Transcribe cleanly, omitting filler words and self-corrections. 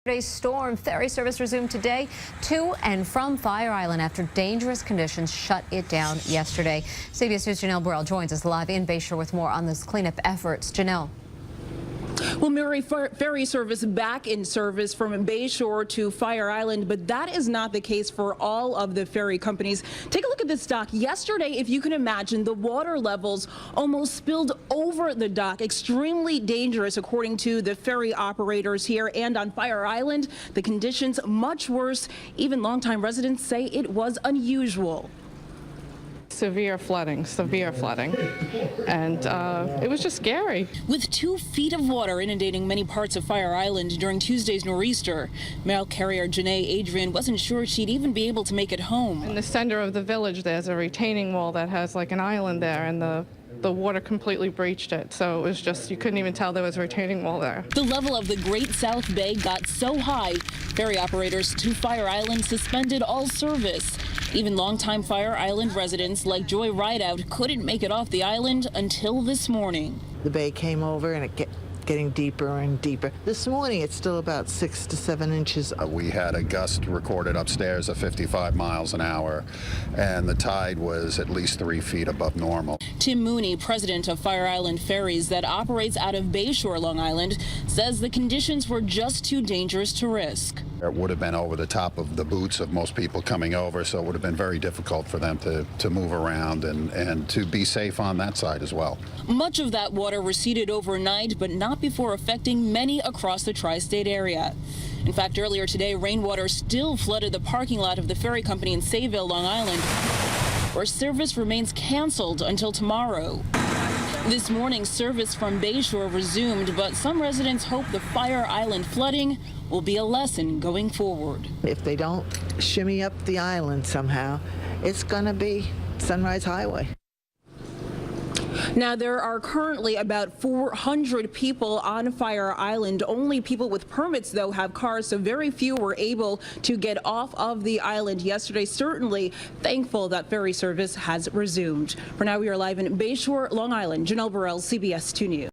Today's storm. Ferry service resumed today to and from Fire Island after dangerous conditions shut it down yesterday. CBS News' Janelle Burrell joins us live in Bayshore with more on this cleanup efforts. Janelle. Well, Mary, ferry service back in service from Bayshore to Fire Island, but that is not the case for all of the ferry companies. Take a look at this dock. Yesterday, if you can imagine, the water levels almost spilled over the dock. Extremely dangerous, according to the ferry operators here. And on Fire Island, the conditions much worse. Even longtime residents say it was unusual. Severe flooding, and it was just scary. With 2 feet of water inundating many parts of Fire Island during Tuesday's nor'easter, mail carrier Jonneigh Adrion wasn't sure she'd even be able to make it home. In the center of the village, there's a retaining wall that has like an island there, and the water completely breached it, so it was just, you couldn't even tell there was a retaining wall there. The level of the Great South Bay got so high, ferry operators to Fire Island suspended all service. Even longtime Fire Island residents like Joy Rideout couldn't make it off the island until this morning. The bay came over and it getting deeper and deeper. This morning it's still about 6 to 7 inches. We had a gust recorded upstairs of 55 miles an hour, and the tide was at least 3 feet above normal. Tim Mooney, president of Fire Island Ferries that operates out of Bayshore, Long Island, says the conditions were just too dangerous to risk. It would have been over the top of the boots of most people coming over, so it would have been very difficult for them to move around and to be safe on that side as well. Much of that water receded overnight, but not before affecting many across the tri-state area. In fact, earlier today, rainwater still flooded the parking lot of the ferry company in Sayville, Long Island, where service remains canceled until tomorrow. This morning, service from Bayshore resumed, but some residents hope the Fire Island flooding will be a lesson going forward. If they don't shimmy up the island somehow, it's going to be Sunrise Highway. Now, there are currently about 400 people on Fire Island. Only people with permits, though, have cars, so very few were able to get off of the island yesterday. Certainly thankful that ferry service has resumed. For now, we are live in Bayshore, Long Island. Janelle Burrell, CBS 2 News.